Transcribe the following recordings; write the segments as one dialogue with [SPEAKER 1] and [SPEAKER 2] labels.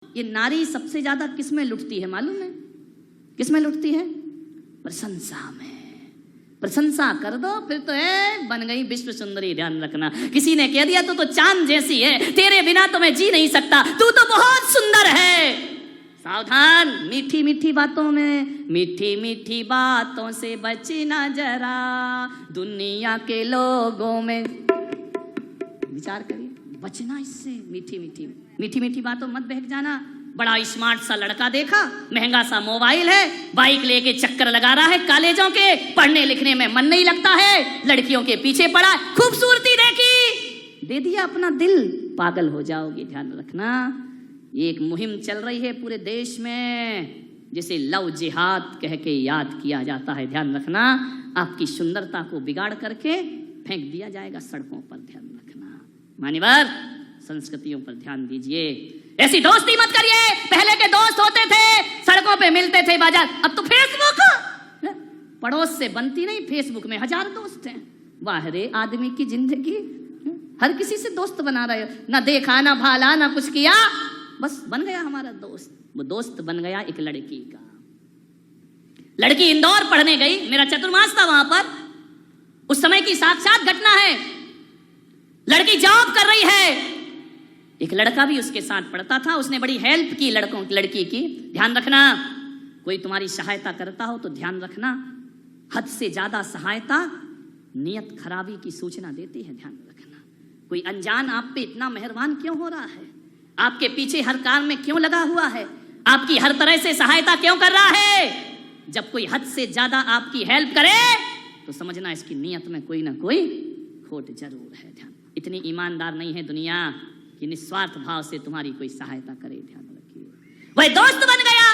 [SPEAKER 1] ये नारी सबसे ज्यादा किस में लुटती है मालूम है? किस में लुटती है? प्रशंसा में। प्रशंसा कर दो फिर तो है बन गई विश्व सुंदरी। ध्यान रखना, किसी ने कह दिया तो चांद जैसी है, तेरे बिना तो मैं जी नहीं सकता, तू तो बहुत सुंदर है। सावधान, मीठी मीठी बातों में, मीठी मीठी बातों से बचना जरा, दुनिया के लोगों में विचार करिए, बचना इससे। मीठी मीठी बातों मत बहक जाना। बड़ा स्मार्ट सा लड़का देखा, महंगा सा मोबाइल है, बाइक लेके चक्कर लगा रहा है कॉलेजों के, पढ़ने लिखने में मन नहीं लगता है, लड़कियों के पीछे पड़ा, खूबसूरती देखी, दे दिया अपना दिल, पागल हो जाओगे। ध्यान रखना, ये एक मुहिम चल रही है पूरे देश में जिसे लव जिहाद कह के याद किया जाता है। ध्यान रखना, आपकी सुंदरता को बिगाड़ करके फेंक दिया जाएगा सड़कों पर। ध्यान रखना, मान्यवर संस्कृतियों पर ध्यान दीजिए। ऐसी दोस्ती मत करिए। पहले के दोस्त होते थे, सड़कों पे मिलते थे बाजार, अब तो फेसबुक, पड़ोस से बनती नहीं, फेसबुक में 1000 दोस्त हैं। वाह रे आदमी की जिंदगी, हर किसी से दोस्त बना रहे हो, ना देखा ना भाला ना कुछ किया, बस बन गया हमारा दोस्त। वो दोस्त बन गया एक लड़की का। लड़की इंदौर पढ़ने गई, मेरा चतुर्मास था वहां पर, उस समय की साक्षात घटना है। लड़की जॉब कर रही है, एक लड़का भी उसके साथ पढ़ता था, उसने बड़ी हेल्प की लड़की की। ध्यान रखना, कोई तुम्हारी सहायता करता हो तो ध्यान रखना, हद से ज्यादा सहायता नियत खराबी की सूचना देती है। ध्यान रखना, कोई अनजान आप पे इतना मेहरबान क्यों हो रहा है, आपके पीछे हर काम में क्यों लगा हुआ है, आपकी हर तरह से सहायता क्यों कर रहा है। जब कोई हद से ज्यादा आपकी हेल्प करे तो समझना इसकी नियत में कोई ना कोई खोट जरूर है। ध्यान, इतनी ईमानदार नहीं है दुनिया कि निस्वार्थ भाव से तुम्हारी कोई सहायता करे। ध्यान रखिए, वह दोस्त बन गया,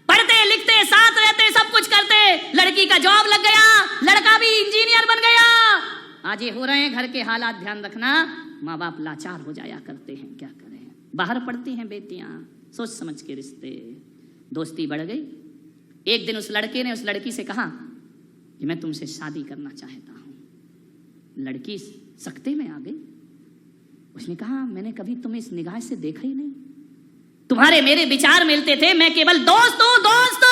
[SPEAKER 1] पढ़ते लिखते साथ रहते सब कुछ करते, लड़की का जॉब लग गया, लड़का भी इंजीनियर बन गया। आज ये हो रहे हैं घर के हालात। ध्यान रखना, माँ बाप लाचार हो जाया करते हैं, क्या करें, बाहर पढ़ती हैं बेटियां, सोच समझ के रिश्ते। दोस्ती बढ़ गई। एक दिन उस लड़के ने उस लड़की से कहा कि मैं तुमसे शादी करना चाहता हूं। लड़की सकते में आ गई, उसने कहा मैंने कभी तुम्हें इस निगाह से देखा ही नहीं, तुम्हारे मेरे विचार मिलते थे, मैं केवल दोस्त हूं, दोस्त।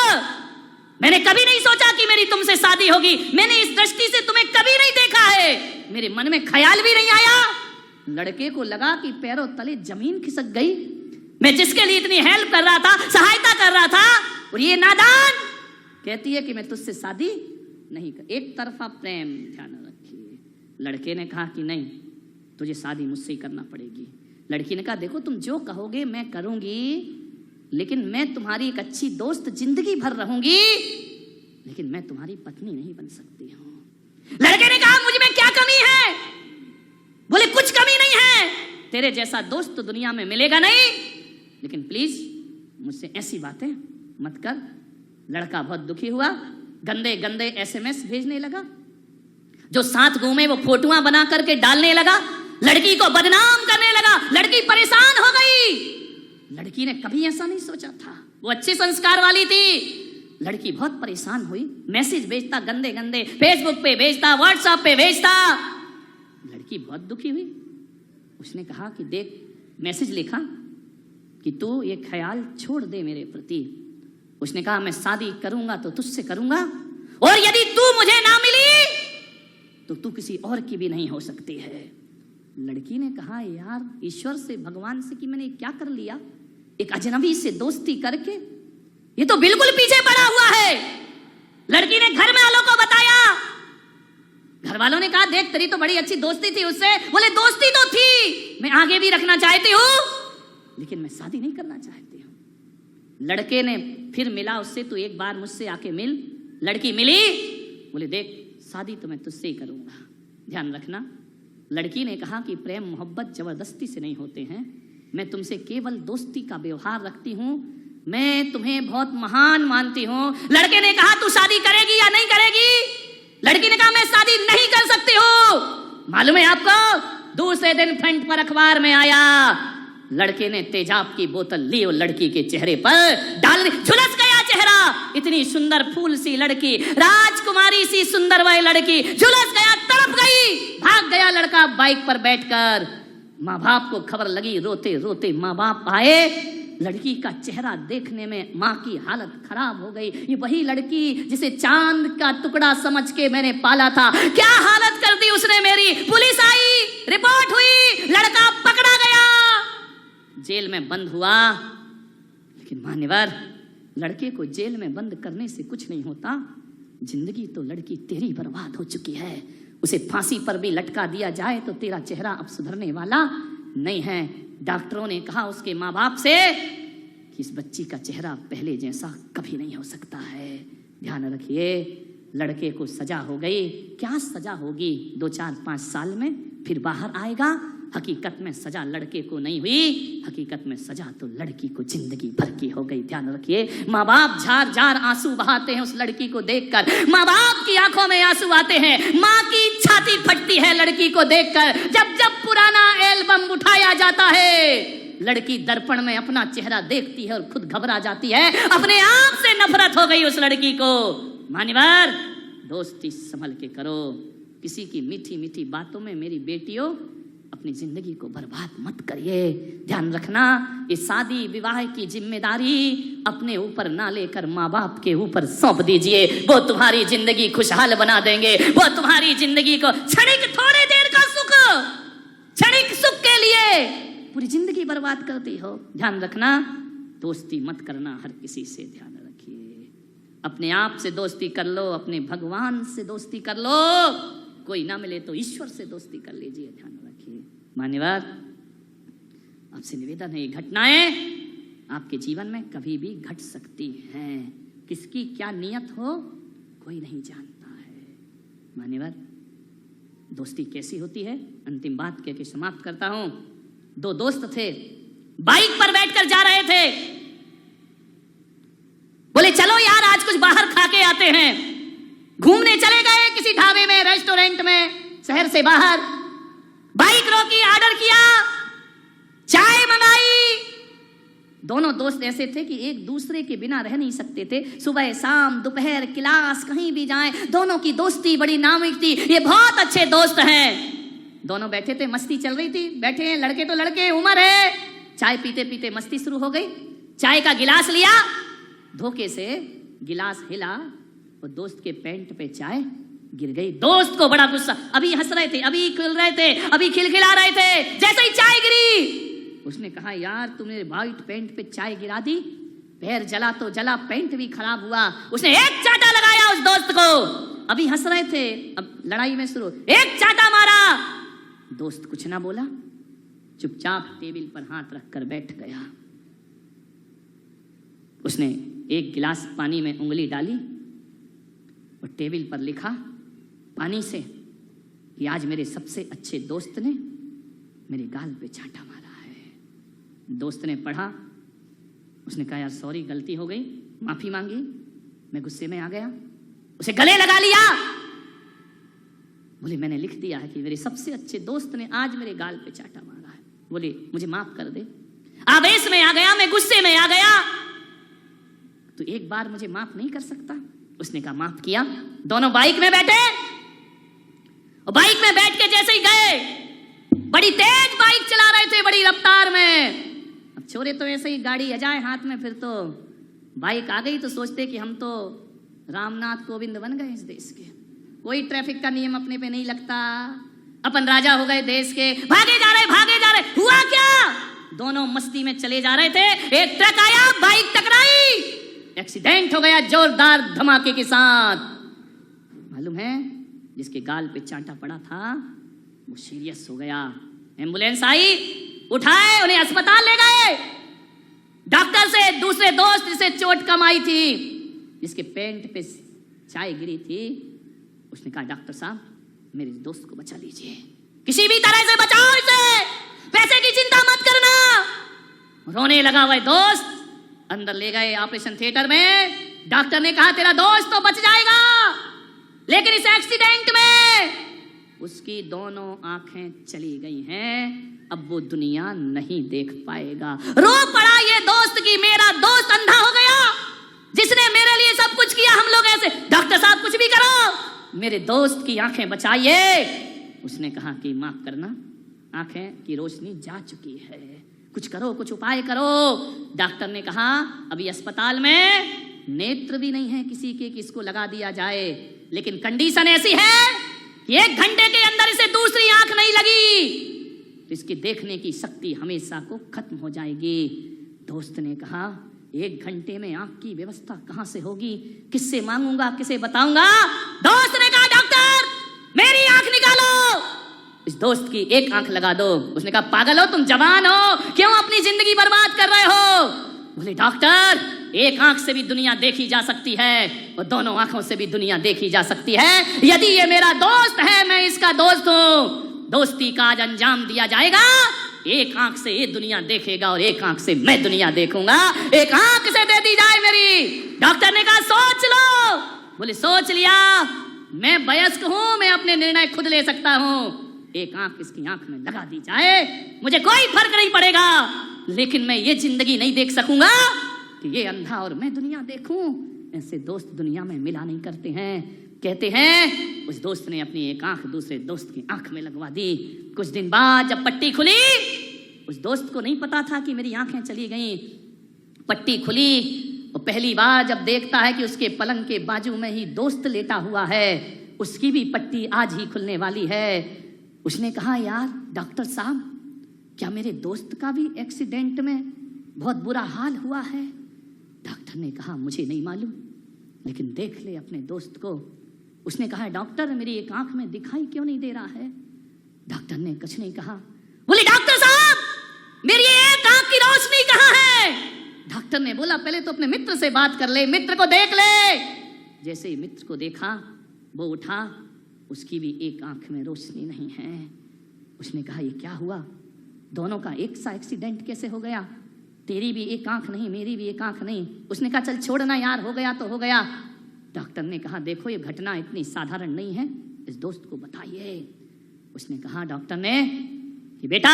[SPEAKER 1] मैंने कभी नहीं सोचा कि मेरी तुमसे शादी होगी, मैंने इस दृष्टि से तुम्हें कभी नहीं देखा है, मेरे मन में ख्याल भी नहीं आया। लड़के को लगा कि पैरों तले जमीन खिसक गई। मैं जिसके लिए इतनी हेल्प कर रहा था, सहायता कर रहा था, और ये नादान कहती है कि मैं तुझसे शादी नहीं कर। एक तरफा प्रेम, ध्यान रखिए। लड़के ने कहा कि नहीं, तुझे शादी मुझसे ही करना पड़ेगी। लड़की ने कहा देखो तुम जो कहोगे मैं करूंगी, लेकिन मैं तुम्हारी एक अच्छी दोस्त जिंदगी भर रहूंगी, लेकिन मैं तुम्हारी पत्नी नहीं बन सकती हूं। लड़के ने कहा मुझ में क्या कमी है? बोले कुछ कमी नहीं है, तेरे जैसा दोस्त तो दुनिया में मिलेगा नहीं, लेकिन प्लीज मुझसे ऐसी बातें मत कर। लड़का बहुत दुखी हुआ, गंदे गंदे SMS भेजने लगा, जो साथ घूमे वो फोटोआं बना करके डालने लगा, लड़की को बदनाम करने लगा। लड़की परेशान हो गई। लड़की ने कभी ऐसा नहीं सोचा था, वो अच्छे संस्कार वाली थी। लड़की बहुत परेशान हुई, मैसेज भेजता गंदे गंदे, फेसबुक पे भेजता, व्हाट्सएप पे भेजता। लड़की बहुत दुखी हुई। उसने कहा कि देख, मैसेज लिखा कि तू ये ख्याल छोड़ दे मेरे प्रति। उसने कहा मैं शादी करूंगा तो तुझसे करूंगा, और यदि तू मुझे ना मिली तो तू किसी और की भी नहीं हो सकती है। लड़की ने कहा यार, ईश्वर से, भगवान से कि मैंने क्या कर लिया, एक अजनबी से दोस्ती करके, ये तो बिल्कुल पीछे पड़ा हुआ है। लड़की ने घर वालों को बताया, घर वालों ने कहा देख तेरी तो बड़ी अच्छी दोस्ती थी उससे। बोले दोस्ती तो थी, मैं आगे भी रखना चाहती हूँ, लेकिन मैं शादी नहीं करना चाहती हूँ। लड़के ने फिर मिला उससे, तो एक बार मुझसे आके मिल। लड़की मिली, बोले देख शादी तो मैं तुझसे ही करूंगा। ध्यान रखना, लड़की ने कहा कि प्रेम मोहब्बत जबरदस्ती से नहीं होते हैं, मैं तुमसे केवल दोस्ती का व्यवहार रखती हूँ, मैं तुम्हें बहुत महान मानती हूँ। लड़के ने कहा तू शादी करेगी या नहीं करेगी? लड़की ने कहा मैं शादी नहीं कर सकती हूँ। मालूम है आपको, दूसरे दिन फ्रंट पर अखबार में आया, लड़के ने तेजाब की बोतल ली और लड़की के चेहरे पर डाल दी। झुलस गया चेहरा, इतनी सुंदर फूल सी लड़की, राजकुमारी सी सुंदर वह लड़की, झुलस गया, तड़प गई। भाग गया लड़का बाइक पर बैठकर। माँ बाप को खबर लगी, रोते रोते माँ बाप आए। लड़की का चेहरा देखने में माँ की हालत खराब हो गई। ये वही लड़की जिसे चांद का टुकड़ा समझ के मैंने पाला था, क्या हालत कर दी उसने मेरी। पुलिस आई, रिपोर्ट हुई, लड़का पकड़ा गया, जेल में बंद हुआ। लेकिन मान्यवर, लड़के को जेल में बंद करने से कुछ नहीं होता। जिंदगी तो लड़की तेरी बर्बाद हो चुकी है। उसे फांसी पर भी लटका दिया जाए तो तेरा चेहरा अब सुधरने वाला नहीं है। डॉक्टरों ने कहा उसके माँ बाप से कि इस बच्ची का चेहरा पहले जैसा कभी नहीं हो सकता है। ध्यान रखिए, लड़के को सजा हो गई। क्या सजा होगी? 2, 4, 5 साल में फिर बाहर आएगा। हकीकत में सजा लड़के को नहीं हुई, हकीकत में सजा तो लड़की को जिंदगी भर की हो गई। ध्यान रखिए, माँ बाप झार झार आंसू बहाते हैं उस लड़की को देखकर। माँ बाप की आंखों में आंसू आते हैं, माँ की छाती फटती है लड़की को देखकर। जब जब पुराना एल्बम उठाया जाता है, लड़की दर्पण में अपना चेहरा देखती है और खुद घबरा जाती है। अपने आप से नफरत हो गई उस लड़की को। मान्यवर, दोस्ती संभल के करो। किसी की मीठी मीठी बातों में मेरी बेटियों अपनी जिंदगी को बर्बाद मत करिए। ध्यान रखना, ये शादी विवाह की जिम्मेदारी अपने ऊपर ना लेकर माँ बाप के ऊपर सौंप दीजिए। वो तुम्हारी जिंदगी खुशहाल बना देंगे। वो तुम्हारी जिंदगी को क्षणिक थोड़ी देर का सुख, क्षणिक सुख के लिए पूरी जिंदगी बर्बाद करती हो। ध्यान रखना, दोस्ती मत करना हर किसी से। ध्यान रखिए, अपने आप से दोस्ती कर लो, अपने भगवान से दोस्ती कर लो। कोई ना मिले तो ईश्वर से दोस्ती कर लीजिए। ध्यान रखिए मान्यवर, आपसे निवेदन है, ये घटनाएं आपके जीवन में कभी भी घट सकती हैं। किसकी क्या नियत हो कोई नहीं जानता है। मान्यवर, दोस्ती कैसी होती है, अंतिम बात कह के समाप्त करता हूं। 2 दोस्त थे, बाइक पर बैठकर जा रहे थे। बोले चलो यार आज कुछ बाहर खा के आते हैं। घूमने चले गए किसी ढाबे में, रेस्टोरेंट में, शहर से बाहर। बाइक रोकी, ऑर्डर किया, चाय मंगाई। दोनों दोस्त ऐसे थे कि एक दूसरे के बिना रह नहीं सकते थे। सुबह शाम दोपहर क्लास कहीं भी जाएं, दोनों की दोस्ती बड़ी नामुमकिन थी। ये बहुत अच्छे दोस्त हैं। दोनों बैठे थे, मस्ती चल रही थी। बैठे हैं, लड़के तो लड़के, उम्र है। चाय पीते पीते मस्ती शुरू हो गई। चाय का गिलास लिया, धोखे से गिलास हिला और दोस्त के पैंट पे चाय गिर गई। दोस्त को बड़ा गुस्सा, अभी हंस रहे थे, अभी खेल रहे थे, अभी खिलखिला रहे थे, जैसे ही चाय गिरी उसने कहा यार तुमने वाइट पैंट पे चाय गिरा दी। पैर जला तो जला, पैंट भी खराब हुआ। उसने एक चाटा लगाया उस दोस्त को। अभी हंस रहे थे, अब लड़ाई में शुरू, एक चाटा मारा। दोस्त कुछ ना बोला, चुपचाप टेबल पर हाथ रखकर बैठ गया। उसने एक गिलास पानी में उंगली डाली और टेबल पर लिखा पानी से कि आज मेरे सबसे अच्छे दोस्त ने मेरे गाल पे चाटा मारा है। दोस्त ने पढ़ा, उसने कहा यार सॉरी, गलती हो गई, माफी मांगी, मैं गुस्से में आ गया। उसे गले लगा लिया। बोले मैंने लिख दिया है कि मेरे सबसे अच्छे दोस्त ने आज मेरे गाल पे चाटा मारा है। बोले मुझे माफ कर दे। आवेश में आ गया, मैं गुस्से में आ गया, तो एक बार मुझे माफ नहीं कर सकता? उसने कहा माफ किया। दोनों बाइक में बैठे और बाइक में बैठ के जैसे ही गए, बड़ी तेज बाइक चला रहे थे, बड़ी रफ्तार में। अब छोरे तो ऐसे ही गाड़ी आ जाए हाथ में, फिर तो बाइक आ गई तो सोचते कि हम तो रामनाथ कोविंद बन गए इस देश के। कोई ट्रैफिक का नियम अपने पे नहीं लगता, अपन राजा हो गए देश के। भागे जा रहे, भागे जा रहे। हुआ क्या? दोनों मस्ती में चले जा रहे थे, एक ट्रक आया, बाइक टकराई, एक्सीडेंट हो गया जोरदार धमाके के साथ। मालूम है जिसके गाल पे चांटा पड़ा था वो सीरियस हो गया। एम्बुलेंस आई, उठाए, उन्हें अस्पताल ले गए। डॉक्टर से दूसरे दोस्त जिसे चोट कम आई थी, जिसके पैंट पे चाय गिरी थी, उसने कहा डॉक्टर साहब मेरे दोस्त को बचा लीजिए, किसी भी तरह से बचाओ इसे, पैसे की चिंता मत करना। रोने लगा वह दोस्त। अंदर ले गए ऑपरेशन थिएटर में। डॉक्टर ने कहा तेरा दोस्त तो बच जाएगा, लेकिन इस एक्सीडेंट में उसकी दोनों आंखें चली गई हैं, अब वो दुनिया नहीं देख पाएगा। रो पड़ा ये दोस्त कि मेरा दोस्त अंधा हो गया, जिसने मेरे लिए सब कुछ किया। हम लोग ऐसे, डॉक्टर साहब कुछ भी करो, मेरे दोस्त की आंखें बचाइए। उसने कहा कि माफ करना, आंखें की रोशनी जा चुकी है, कुछ करो, कुछ उपाय करो। डॉक्टर ने कहा अभी अस्पताल में नेत्र भी नहीं है किसी के कि इसको लगा दिया जाए, लेकिन कंडीशन ऐसी है कि 1 घंटे के अंदर इसे दूसरी आंख नहीं लगी तो इसकी देखने की शक्ति हमेशा को खत्म हो जाएगी। दोस्त ने कहा 1 घंटे में आंख की व्यवस्था कहां से होगी, किससे मांगूंगा, किसे बताऊंगा? दोस्त ने कहा डॉक्टर मेरी आंख निकालो, इस दोस्त की 1 आंख लगा दो। उसने कहा पागल हो तुम, जवान हो, क्यों अपनी जिंदगी बर्बाद कर रहे हो? बोले डॉक्टर 1 आंख से भी दुनिया देखी जा सकती है और दोनों आंखों से भी दुनिया देखी जा सकती है। यदि ये मेरा दोस्त है, मैं इसका दोस्त हूं, दोस्ती का आज अंजाम दिया जाएगा। 1 आंख से ये दुनिया देखेगा और 1 आंख से मैं दुनिया देखूंगा। 1 आंख से दे दी जाए मेरी। डॉक्टर ने कहा सोच लो। बोले सोच लिया, मैं वयस्क हूं, मैं अपने निर्णय खुद ले सकता हूं। 1 आंख इसकी आंख में लगा दी जाए, मुझे कोई फर्क नहीं पड़ेगा, लेकिन मैं ये जिंदगी नहीं देख सकूंगा कि ये अंधा और मैं दुनिया देखूं। ऐसे दोस्त दुनिया में मिला नहीं करते हैं। कहते हैं उस दोस्त ने अपनी 1 आंख दूसरे दोस्त की आंख में लगवा दी। कुछ दिन बाद जब पट्टी खुली, उस दोस्त को नहीं पता था कि मेरी आंखें चली गई। पट्टी खुली और पहली बार जब देखता है कि उसके पलंग के बाजू में ही दोस्त लेटा हुआ है, उसकी भी पट्टी आज ही खुलने वाली है। उसने कहा यार डॉक्टर साहब, क्या मेरे दोस्त का भी एक्सीडेंट में बहुत बुरा हाल हुआ है? डॉक्टर ने कहा मुझे नहीं मालूम, लेकिन देख ले अपने दोस्त को। उसने कहा डॉक्टर मेरी 1 आंख में दिखाई क्यों नहीं दे रहा है? डॉक्टर ने कुछ नहीं कहा। बोले डॉक्टर साहब मेरी 1 आंख की रोशनी कहाँ है? डॉक्टर ने बोला पहले तो अपने मित्र से बात कर ले, मित्र को देख ले। जैसे ही मित्र को देखा वो उठा, उसकी भी 1 आंख में रोशनी नहीं है। उसने कहा ये क्या हुआ, दोनों का एक सा एक्सीडेंट कैसे हो गया? तेरी भी 1 आंख नहीं, मेरी भी 1 आंख नहीं। उसने कहा चल छोड़ना यार, हो गया तो हो गया। डॉक्टर ने कहा देखो ये घटना इतनी साधारण नहीं है, इस दोस्त को बताइए। उसने कहा डॉक्टर ने कि बेटा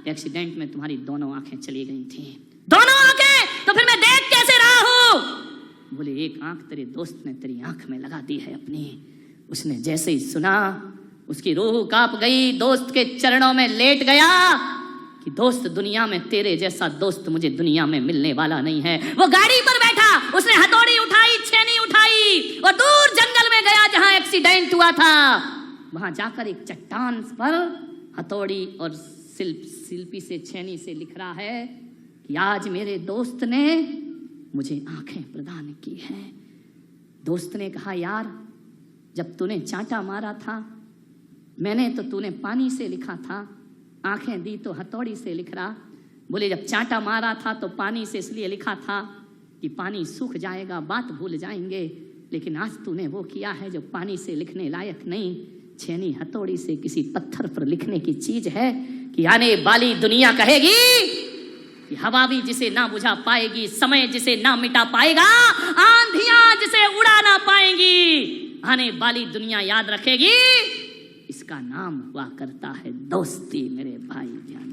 [SPEAKER 1] एक्सीडेंट में तुम्हारी दोनों आंखें चली गई थी। दोनों आंखें? तो फिर मैं देख कैसे रहा हूं? बोले 1 आंख तेरे दोस्त ने तेरी आंख में लगा दी है अपनी। उसने जैसे ही सुना उसकी रूह कांप गई, दोस्त के चरणों में लेट गया कि दोस्त दुनिया में तेरे जैसा दोस्त मुझे दुनिया में मिलने वाला नहीं है। वो गाड़ी पर बैठा, उसने हथौड़ी उठाई, छेनी उठाई और दूर जंगल में गया जहां एक्सीडेंट हुआ था। वहां जाकर एक चट्टान पर हथौड़ी और शिल्पी से छेनी से लिख रहा है कि आज मेरे दोस्त ने मुझे आंखें प्रदान की हैं। दोस्त ने कहा यार जब तूने चांटा मारा था मैंने तो तूने पानी से लिखा था, आंखें दी तो हथौड़ी से लिख रहा। बोले जब चांटा मारा था तो पानी से इसलिए लिखा था कि पानी सूख जाएगा, बात भूल जाएंगे, लेकिन आज तूने वो किया है जो पानी से लिखने लायक नहीं, छेनी हथौड़ी से किसी पत्थर पर लिखने की चीज है कि आने वाली दुनिया कहेगी कि हवा भी जिसे ना बुझा पाएगी, समय जिसे ना मिटा पाएगा, आंधियां जिसे उड़ा ना पाएंगी, आने वाली दुनिया याद रखेगी इसका नाम हुआ करता है दोस्ती। मेरे भाई जान